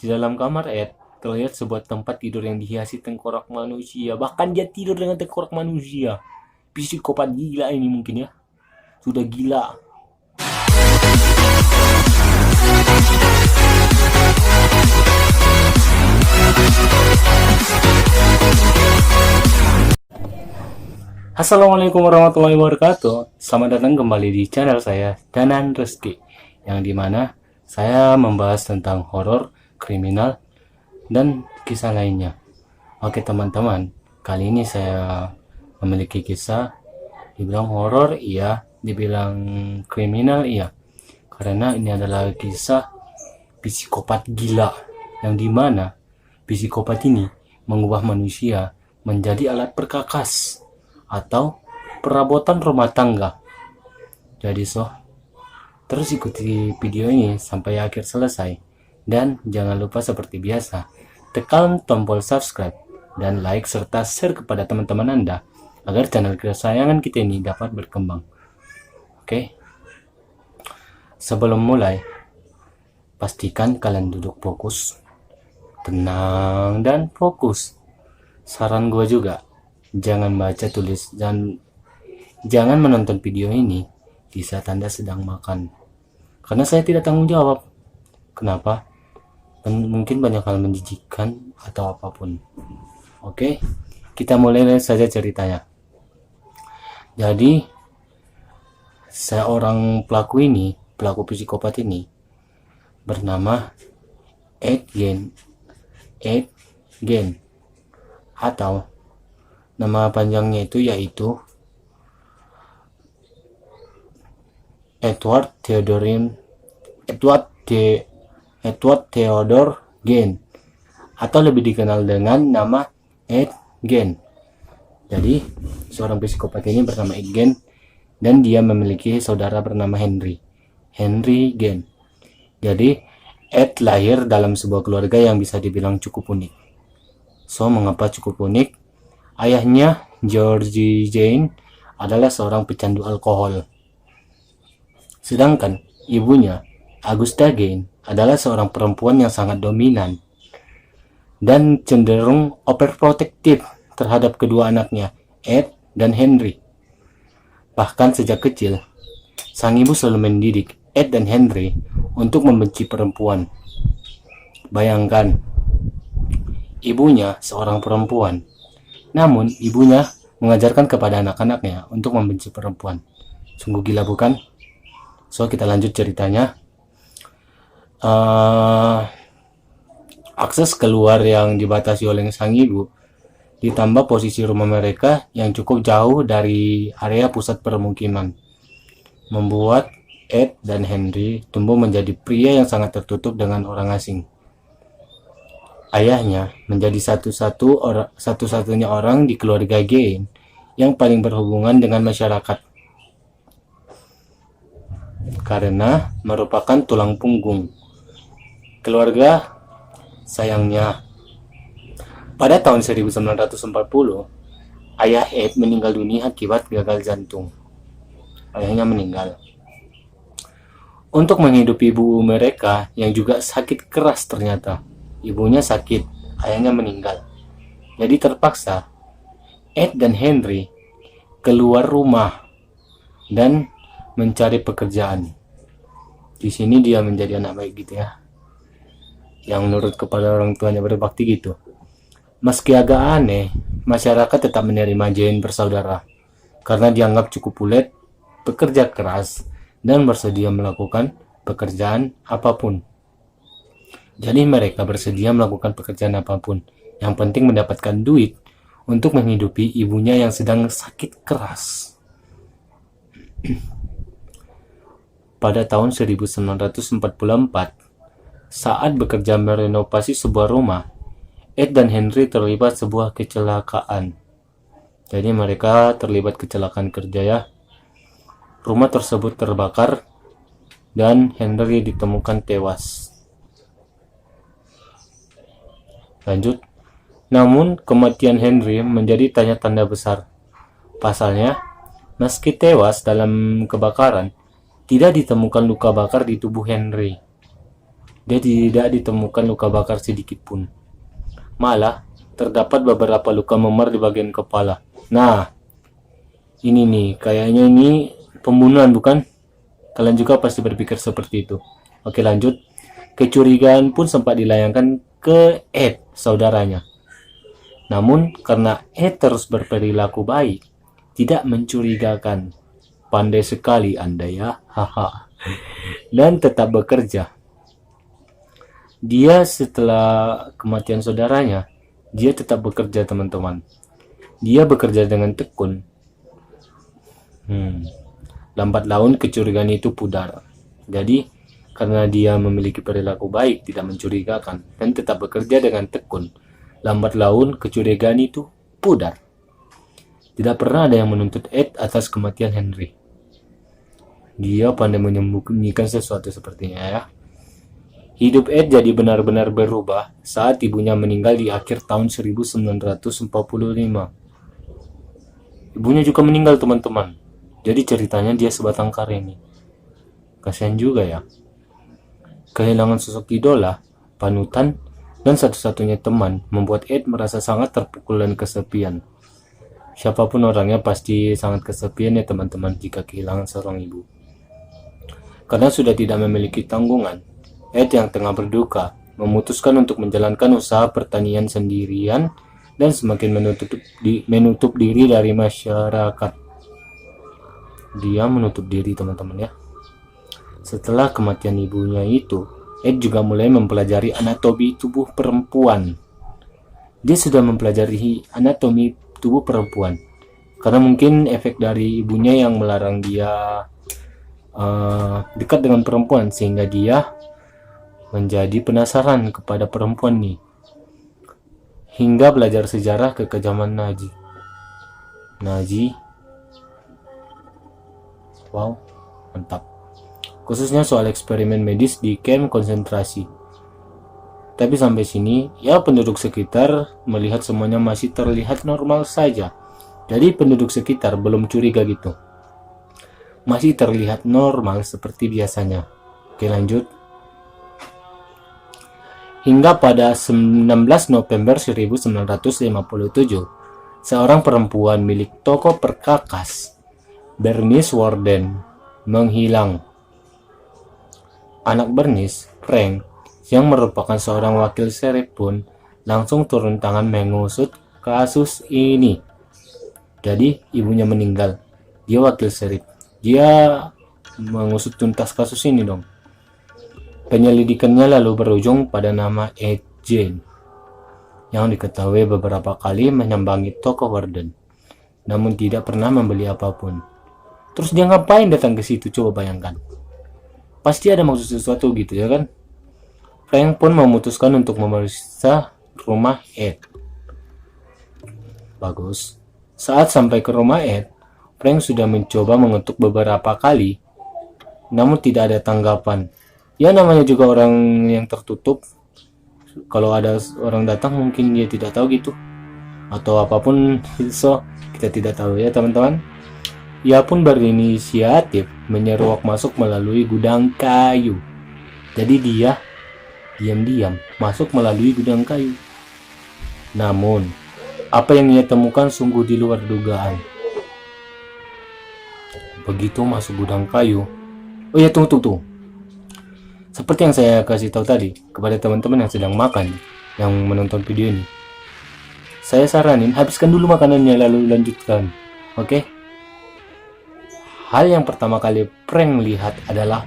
Di dalam kamar Ed terlihat sebuah tempat tidur yang dihiasi tengkorak manusia. Bahkan dia tidur dengan tengkorak manusia. Psikopat gila ini mungkin ya. Sudah gila. Assalamualaikum warahmatullahi wabarakatuh. Selamat datang kembali di channel saya, Danan Reski, yang dimana saya membahas tentang horor, kriminal, dan kisah lainnya. Oke teman-teman, kali ini saya memiliki kisah. Dibilang horor iya, dibilang kriminal iya, karena ini adalah kisah psikopat gila, yang dimana psikopat ini mengubah manusia menjadi alat perkakas atau perabotan rumah tangga. Jadi terus ikuti video ini sampai akhir selesai, dan jangan lupa seperti biasa tekan tombol subscribe dan like serta share kepada teman-teman Anda agar channel kesayangan kita ini dapat berkembang. Oke, sebelum mulai pastikan kalian duduk fokus, tenang dan fokus. Saran gue juga, jangan baca tulis dan jangan menonton video ini di saat Anda sedang makan, karena saya tidak tanggung jawab. Kenapa? Mungkin banyak hal menjijikkan atau apapun. Oke, kita mulai saja ceritanya. Jadi seorang pelaku psikopat ini bernama Ed Gein, atau nama panjangnya itu yaitu Edward Theodore Gein, atau lebih dikenal dengan nama Ed Gein. Jadi seorang psikopat ini bernama Ed Gein, dan dia memiliki saudara bernama Henry Gein. Jadi Ed lahir dalam sebuah keluarga yang bisa dibilang cukup unik. Mengapa cukup unik? Ayahnya, George Gein, adalah seorang pecandu alkohol. Sedangkan ibunya, Augusta Gein, adalah seorang perempuan yang sangat dominan dan cenderung overprotective terhadap kedua anaknya, Ed dan Henry. Bahkan sejak kecil, sang ibu selalu mendidik Ed dan Henry untuk membenci perempuan. Bayangkan, ibunya seorang perempuan, namun ibunya mengajarkan kepada anak-anaknya untuk membenci perempuan. Sungguh gila bukan? Kita lanjut ceritanya. Akses keluar yang dibatasi oleh sang ibu, ditambah posisi rumah mereka yang cukup jauh dari area pusat permukiman, membuat Ed dan Henry tumbuh menjadi pria yang sangat tertutup dengan orang asing. Ayahnya menjadi satu-satunya orang di keluarga Gein yang paling berhubungan dengan masyarakat, karena merupakan tulang punggung keluarga. Sayangnya, pada tahun 1940, ayah Ed meninggal dunia akibat gagal jantung. Ayahnya meninggal. Untuk menghidupi ibu mereka yang juga sakit keras ternyata. Ibunya sakit, ayahnya meninggal. Jadi terpaksa Ed dan Henry keluar rumah dan mencari pekerjaan. Di sini dia menjadi anak baik gitu ya, yang menurut kepada orang tuanya berbakti gitu. Meski agak aneh, masyarakat tetap menerima Gein bersaudara karena dianggap cukup ulet, bekerja keras, dan bersedia melakukan pekerjaan apapun. Jadi mereka bersedia melakukan pekerjaan apapun, yang penting mendapatkan duit untuk menghidupi ibunya yang sedang sakit keras. Pada tahun 1944, saat bekerja merenovasi sebuah rumah, Ed dan Henry terlibat sebuah kecelakaan. Jadi mereka terlibat kecelakaan kerja ya. Rumah tersebut terbakar dan Henry ditemukan tewas. Lanjut. Namun kematian Henry menjadi tanda tanda besar. Pasalnya, meski tewas dalam kebakaran, tidak ditemukan luka bakar di tubuh Henry. Dia tidak ditemukan luka bakar sedikit pun. Malah, terdapat beberapa luka memar di bagian kepala. Nah, ini nih, kayaknya ini pembunuhan bukan? Kalian juga pasti berpikir seperti itu. Oke, lanjut. Kecurigaan pun sempat dilayangkan ke Ed, saudaranya. Namun, karena Ed terus berperilaku baik, tidak mencurigakan. Pandai sekali Anda ya, haha. Dan tetap bekerja. Dia setelah kematian saudaranya, dia tetap bekerja teman-teman. Dia bekerja dengan tekun. Lambat laun kecurigaan itu pudar. Jadi, karena dia memiliki perilaku baik, tidak mencurigakan, dan tetap bekerja dengan tekun, lambat laun kecurigaan itu pudar. Tidak pernah ada yang menuntut Ed atas kematian Henry. Dia pandai menyembunyikan sesuatu sepertinya ya. Hidup Ed jadi benar-benar berubah saat ibunya meninggal di akhir tahun 1945. Ibunya juga meninggal teman-teman. Jadi ceritanya dia sebatang kara ini. Kasihan juga ya. Kehilangan sosok idola, panutan, dan satu-satunya teman membuat Ed merasa sangat terpukul dan kesepian. Siapapun orangnya pasti sangat kesepian ya teman-teman jika kehilangan seorang ibu. Karena sudah tidak memiliki tanggungan, Ed yang tengah berduka memutuskan untuk menjalankan usaha pertanian sendirian dan semakin menutup diri dari masyarakat. Dia menutup diri teman-teman ya. Setelah kematian ibunya itu, Ed juga mulai mempelajari anatomi tubuh perempuan. Dia sudah mempelajari anatomi tubuh perempuan karena mungkin efek dari ibunya yang melarang dia dekat dengan perempuan, sehingga dia menjadi penasaran kepada perempuan nih, hingga belajar sejarah ke zaman Nazi. Wow, mantap. Khususnya soal eksperimen medis di kamp konsentrasi. Tapi sampai sini, ya penduduk sekitar melihat semuanya masih terlihat normal saja. Jadi penduduk sekitar belum curiga gitu. Masih terlihat normal seperti biasanya. Oke, lanjut. Hingga pada 19 November 1957, seorang perempuan milik toko perkakas, Bernice Warden, menghilang. Anak Bernice, Frank, yang merupakan seorang wakil sheriff pun langsung turun tangan mengusut kasus ini. Jadi ibunya meninggal, dia wakil sheriff, dia mengusut tuntas kasus ini dong. Penyelidikannya lalu berujung pada nama Ed Gein, yang diketahui beberapa kali menyambangi toko Warden, namun tidak pernah membeli apapun. Terus dia ngapain datang ke situ, coba bayangkan. Pasti ada maksud sesuatu gitu ya kan. Frank pun memutuskan untuk memeriksa rumah Ed. Bagus. Saat sampai ke rumah Ed, Frank sudah mencoba mengetuk beberapa kali, namun tidak ada tanggapan. Ya namanya juga orang yang tertutup. Kalau ada orang datang mungkin dia tidak tahu gitu, atau apapun. So kita tidak tahu ya teman-teman. Ia pun berinisiatif menyeruak masuk melalui gudang kayu. Jadi dia diam-diam masuk melalui gudang kayu. Namun apa yang ia temukan sungguh di luar dugaan. Begitu masuk gudang kayu, oh ya tunggu. Seperti yang saya kasih tahu tadi kepada teman-teman yang sedang makan, yang menonton video ini, saya saranin habiskan dulu makanannya lalu lanjutkan. Oke? Hal yang pertama kali Frank lihat adalah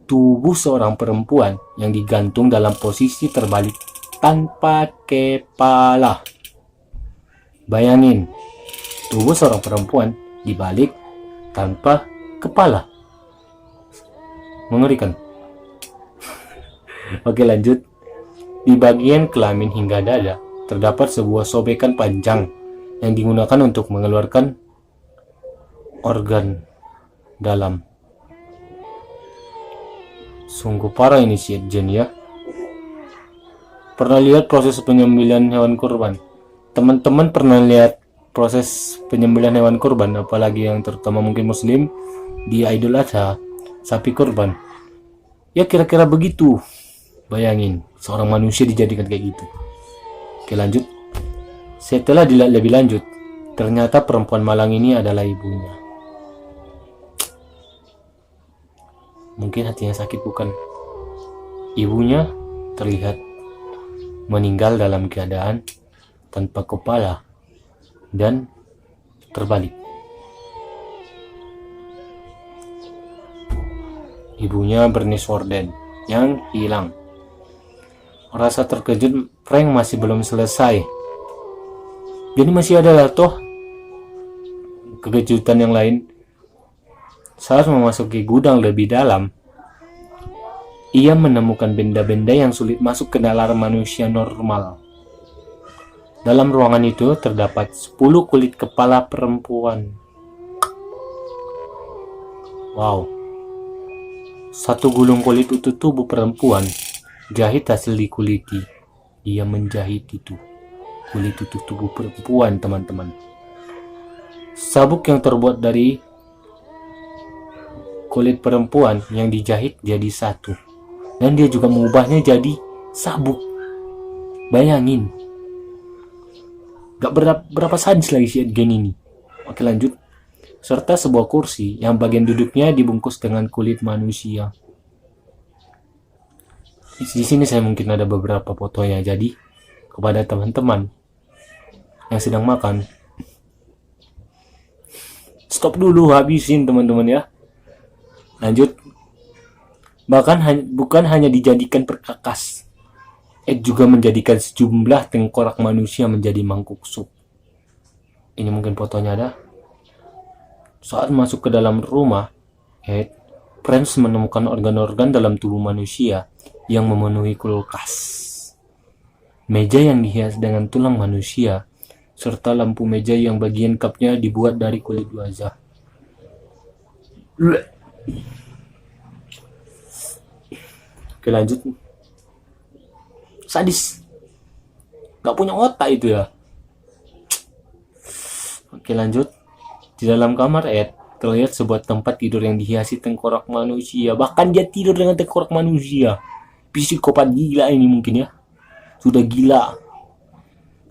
tubuh seorang perempuan yang digantung dalam posisi terbalik tanpa kepala. Bayangin, tubuh seorang perempuan dibalik tanpa kepala. Mengerikan. Oke, lanjut. Di bagian kelamin hingga dada terdapat sebuah sobekan panjang yang digunakan untuk mengeluarkan organ dalam. Sungguh parah ini si Jen ya. Pernah lihat proses penyembelihan hewan kurban? Teman-teman pernah lihat proses penyembelihan hewan kurban, apalagi yang terutama mungkin muslim, di Idul Adha, sapi kurban? Ya kira-kira begitu. Bayangin, seorang manusia dijadikan kayak gitu. Oke, lanjut. Setelah dilihat lebih lanjut, ternyata perempuan malang ini adalah ibunya. Mungkin hatinya sakit, bukan? Ibunya terlihat meninggal dalam keadaan tanpa kepala dan terbalik. Ibunya Bernice Warden yang hilang. Rasa terkejut, Frank masih belum selesai. Jadi masih ada toh kejutan yang lain. Saat memasuki gudang lebih dalam, ia menemukan benda-benda yang sulit masuk ke dalam manusia normal. Dalam ruangan itu terdapat 10 kulit kepala perempuan. Wow. Satu gulung kulit utuh tubuh perempuan, jahit hasil dikuliti. Dia menjahit itu. Kulit utuh tubuh perempuan, teman-teman. Sabuk yang terbuat dari kulit perempuan yang dijahit jadi satu. Dan dia juga mengubahnya jadi sabuk. Bayangin. Gak berapa sadis lagi si Edgen ini. Oke, lanjut. Serta sebuah kursi yang bagian duduknya dibungkus dengan kulit manusia. Di sini saya mungkin ada beberapa fotonya. Jadi kepada teman-teman yang sedang makan, stop dulu, habisin teman-teman ya. Lanjut. Bahkan bukan hanya dijadikan perkakas, Ed juga menjadikan sejumlah tengkorak manusia menjadi mangkuk sup. Ini mungkin fotonya ada. Saat masuk ke dalam rumah, Franz menemukan organ-organ dalam tubuh manusia yang memenuhi kulkas. Meja yang dihias dengan tulang manusia, serta lampu meja yang bagian kapnya dibuat dari kulit wajah. Oke, lanjut. Sadis. Gak punya otak itu ya. Oke, lanjut. Di dalam kamar Ed terlihat sebuah tempat tidur yang dihiasi tengkorak manusia. Bahkan dia tidur dengan tengkorak manusia. Psikopat gila ini mungkin ya. Sudah gila.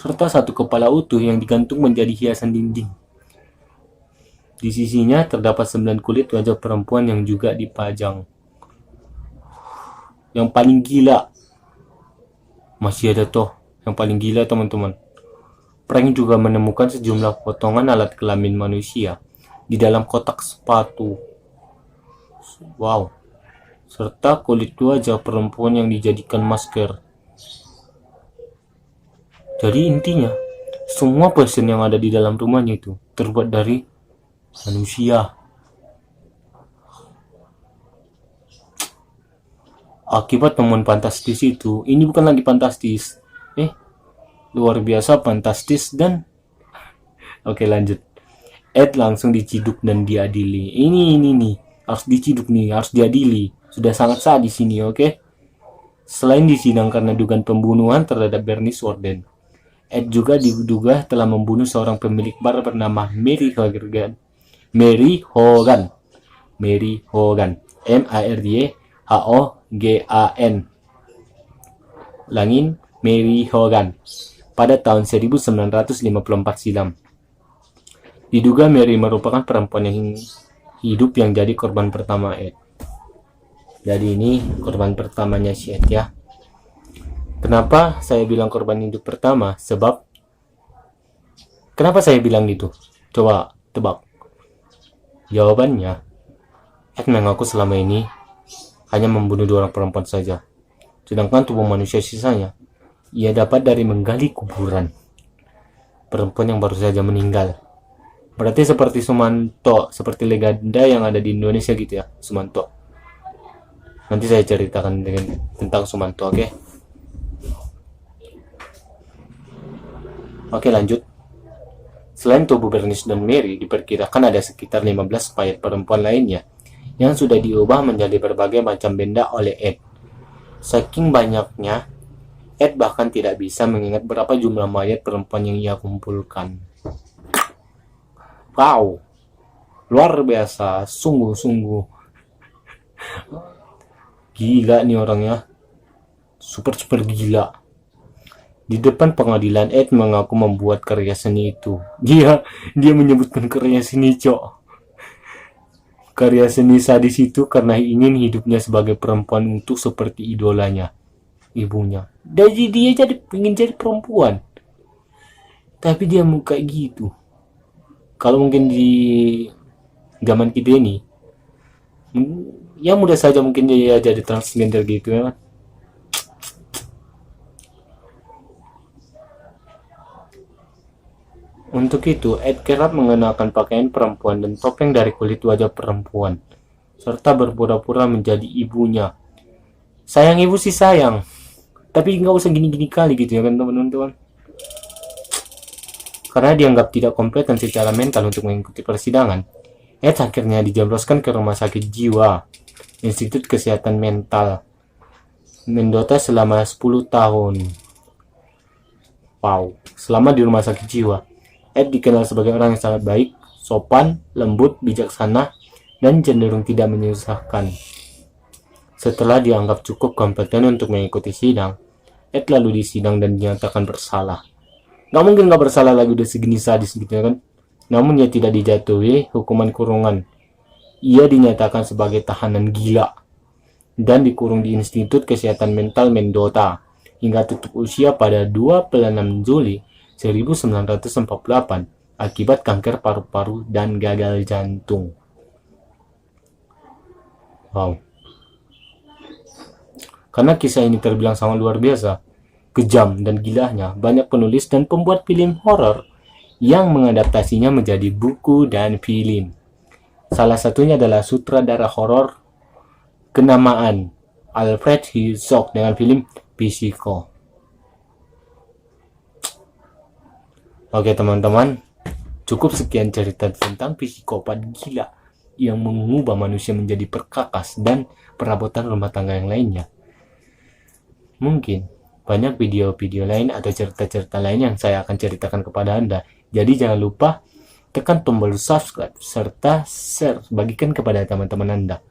Serta satu kepala utuh yang digantung menjadi hiasan dinding. Di sisinya terdapat 9 kulit wajah perempuan yang juga dipajang. Yang paling gila, masih ada toh yang paling gila, teman-teman. Frank juga menemukan sejumlah potongan alat kelamin manusia di dalam kotak sepatu. Wow. Serta kulit wajah perempuan yang dijadikan masker. Jadi intinya, semua person yang ada di dalam rumahnya itu terbuat dari manusia. Akibat temuan fantastis itu, ini bukan lagi fantastis. Luar biasa fantastis dan oke, lanjut. Ed langsung diciduk dan diadili. Ini nih, harus diciduk nih, harus diadili. Sudah sangat sadis ini, oke? Selain disidang karena dugaan pembunuhan terhadap Bernice Warden, Ed juga diduga telah membunuh seorang pemilik bar bernama Mary Hogan. MARYHOGAN. Langin Mary Hogan. Pada tahun 1954 silam. Diduga Mary merupakan perempuan yang hidup yang jadi korban pertama Ed. Jadi ini korban pertamanya si Ed ya. Kenapa saya bilang korban hidup pertama? Sebab kenapa saya bilang gitu? Coba tebak. Jawabannya, Ed mengaku selama ini hanya membunuh 2 orang perempuan saja. Sedangkan tubuh manusia sisanya ia dapat dari menggali kuburan perempuan yang baru saja meninggal. Berarti seperti Sumanto, seperti legenda yang ada di Indonesia gitu ya, Sumanto. Nanti saya ceritakan tentang Sumanto, oke? Oke, lanjut. Selain tubuh Bernice dan Mary, diperkirakan ada sekitar 15 mayat perempuan lainnya yang sudah diubah menjadi berbagai macam benda oleh Ed. Saking banyaknya, Ed bahkan tidak bisa mengingat berapa jumlah mayat perempuan yang ia kumpulkan. Wow, luar biasa, sungguh-sungguh gila nih orangnya. super gila. Di depan pengadilan, Ed mengaku membuat karya seni itu. Dia menyebutkan karya seni, cok. Karya seni sadis itu karena ingin hidupnya sebagai perempuan untuk seperti idolanya, ibunya. Jadi dia ingin jadi perempuan. Tapi dia mau kayak gitu. Kalau mungkin di zaman kita ini, ya mudah saja mungkin dia jadi transgender gitu ya kan. Untuk itu, Ed kerap mengenakan pakaian perempuan dan topeng dari kulit wajah perempuan, serta berpura-pura menjadi ibunya. Sayang ibu sih sayang, tapi nggak usah gini-gini kali gitu ya kan teman-teman. Karena dianggap tidak kompeten secara mental untuk mengikuti persidangan, Ed akhirnya dijebloskan ke rumah sakit jiwa, Institut Kesehatan Mental, Mendota selama 10 tahun. Wow, selama di rumah sakit jiwa, Ed dikenal sebagai orang yang sangat baik, sopan, lembut, bijaksana, dan cenderung tidak menyusahkan. Setelah dianggap cukup kompeten untuk mengikuti sidang, Ed lalu disidang dan dinyatakan bersalah. Gak mungkin gak bersalah lagi, udah segini sadis gitu ya kan. Namun ia tidak dijatuhi hukuman kurungan. Ia dinyatakan sebagai tahanan gila dan dikurung di Institut Kesehatan Mental Mendota hingga tutup usia pada 26 Juli 1948 akibat kanker paru-paru dan gagal jantung. Wow. Karena kisah ini terbilang sangat luar biasa, kejam dan gilanya, banyak penulis dan pembuat film horor yang mengadaptasinya menjadi buku dan film. Salah satunya adalah sutradara horor kenamaan Alfred Hitchcock dengan film Psycho. Oke teman-teman, cukup sekian cerita tentang psikopat gila yang mengubah manusia menjadi perkakas dan perabotan rumah tangga yang lainnya. Mungkin banyak video-video lain atau cerita-cerita lain yang saya akan ceritakan kepada Anda. Jadi jangan lupa tekan tombol subscribe serta share, bagikan kepada teman-teman Anda.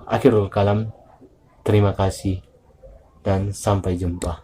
Akhirul kalam, terima kasih dan sampai jumpa.